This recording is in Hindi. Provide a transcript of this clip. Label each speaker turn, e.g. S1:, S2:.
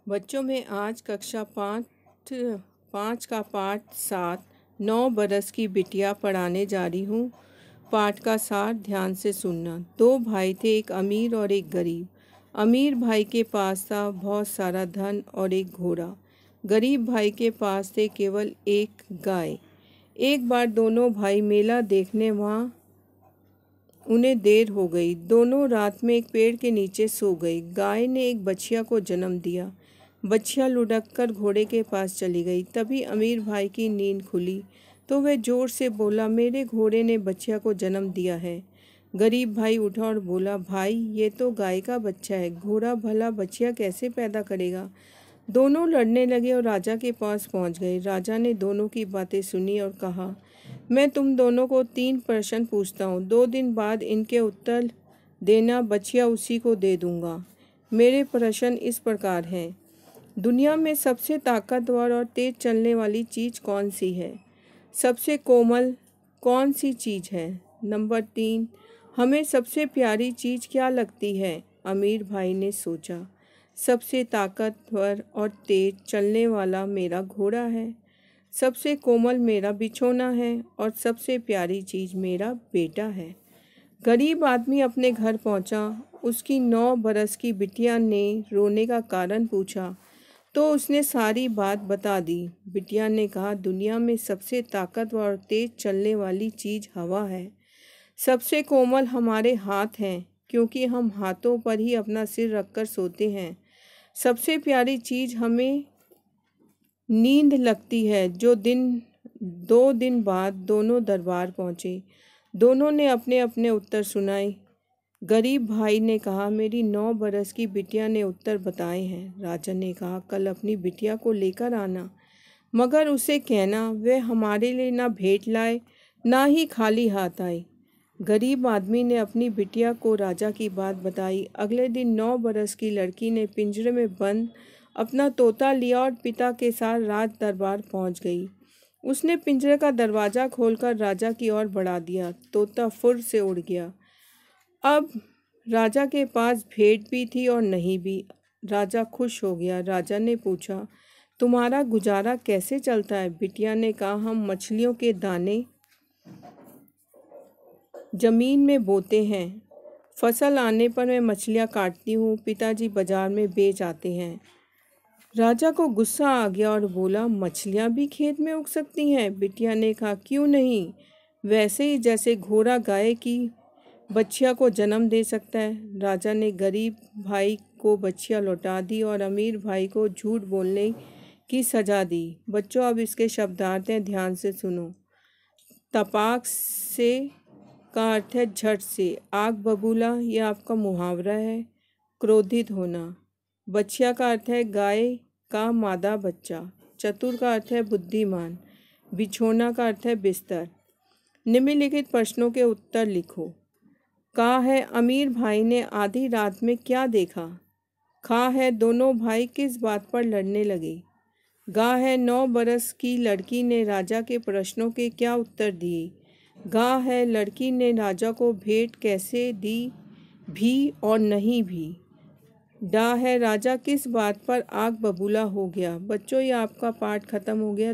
S1: बच्चों में आज कक्षा पाँच का पाठ 7 9 बरस की बिटिया पढ़ाने जा रही हूँ। पाठ का सार ध्यान से सुनना। दो भाई थे, एक अमीर और एक गरीब। अमीर भाई के पास था बहुत सारा धन और एक घोड़ा। गरीब भाई के पास थे केवल एक गाय। एक बार दोनों भाई मेला देखने वहाँ उन्हें देर हो गई। दोनों रात में एक पेड़ के नीचे सो गई। गाय ने एक बछिया को जन्म दिया। बछिया लुढ़क कर घोड़े के पास चली गई। तभी अमीर भाई की नींद खुली तो वह जोर से बोला, मेरे घोड़े ने बछिया को जन्म दिया है। गरीब भाई उठा और बोला, भाई ये तो गाय का बच्चा है, घोड़ा भला बछिया कैसे पैदा करेगा। दोनों लड़ने लगे और राजा के पास पहुंच गए। राजा ने दोनों की बातें सुनी और कहा, मैं तुम दोनों को 3 प्रश्न पूछता हूँ। 2 दिन बाद इनके उत्तर देना, बछिया उसी को दे दूंगा। मेरे प्रश्न इस प्रकार हैं। दुनिया में सबसे ताकतवर और तेज चलने वाली चीज़ कौन सी है? सबसे कोमल कौन सी चीज़ है? नंबर 3, हमें सबसे प्यारी चीज़ क्या लगती है? अमीर भाई ने सोचा, सबसे ताकतवर और तेज चलने वाला मेरा घोड़ा है, सबसे कोमल मेरा बिछोना है और सबसे प्यारी चीज़ मेरा बेटा है। गरीब आदमी अपने घर पहुंचा। उसकी 9 बरस की बिटिया ने रोने का कारण पूछा तो उसने सारी बात बता दी। बिटिया ने कहा, दुनिया में सबसे ताकतवर और तेज चलने वाली चीज़ हवा है। सबसे कोमल हमारे हाथ हैं, क्योंकि हम हाथों पर ही अपना सिर रखकर सोते हैं। सबसे प्यारी चीज़ हमें नींद लगती है। 2 दिन बाद दोनों दरबार पहुँचे। दोनों ने अपने अपने उत्तर सुनाए। गरीब भाई ने कहा, मेरी 9 बरस की बिटिया ने उत्तर बताए हैं। राजा ने कहा, कल अपनी बिटिया को लेकर आना, मगर उसे कहना वह हमारे लिए ना भेंट लाए ना ही खाली हाथ आए। गरीब आदमी ने अपनी बिटिया को राजा की बात बताई। अगले दिन 9 बरस की लड़की ने पिंजरे में बंद अपना तोता लिया और पिता के साथ राज दरबार पहुंच गई। उसने पिंजरे का दरवाज़ा खोलकर राजा की ओर बढ़ा दिया। तोता फुर से उड़ गया। अब राजा के पास भेंट भी थी और नहीं भी। राजा खुश हो गया। राजा ने पूछा, तुम्हारा गुजारा कैसे चलता है? बिटिया ने कहा, हम मछलियों के दाने जमीन में बोते हैं। फसल आने पर मैं मछलियाँ काटती हूँ, पिताजी बाजार में बेच आते हैं। राजा को गुस्सा आ गया और बोला, मछलियाँ भी खेत में उग सकती हैं? बिटिया ने कहा, क्यों नहीं, वैसे ही जैसे घोड़ा गाय की बछिया को जन्म दे सकता है। राजा ने गरीब भाई को बछिया लौटा दी और अमीर भाई को झूठ बोलने की सजा दी। बच्चों, अब इसके शब्दार्थ हैं, ध्यान से सुनो। तपाक से का अर्थ है झट से। आग बबूला ये आपका मुहावरा है, क्रोधित होना। बछिया का अर्थ है गाय का मादा बच्चा। चतुर का अर्थ है बुद्धिमान। बिछोना का अर्थ है बिस्तर। निम्नलिखित प्रश्नों के उत्तर लिखो। का है, अमीर भाई ने आधी रात में क्या देखा? खा है, दोनों भाई किस बात पर लड़ने लगे? गा है, 9 बरस की लड़की ने राजा के प्रश्नों के क्या उत्तर दिए? गा है, लड़की ने राजा को भेंट कैसे दी, भी और नहीं भी? डा है, राजा किस बात पर आग बबूला हो गया? बच्चों, ये आपका पाठ खत्म हो गया।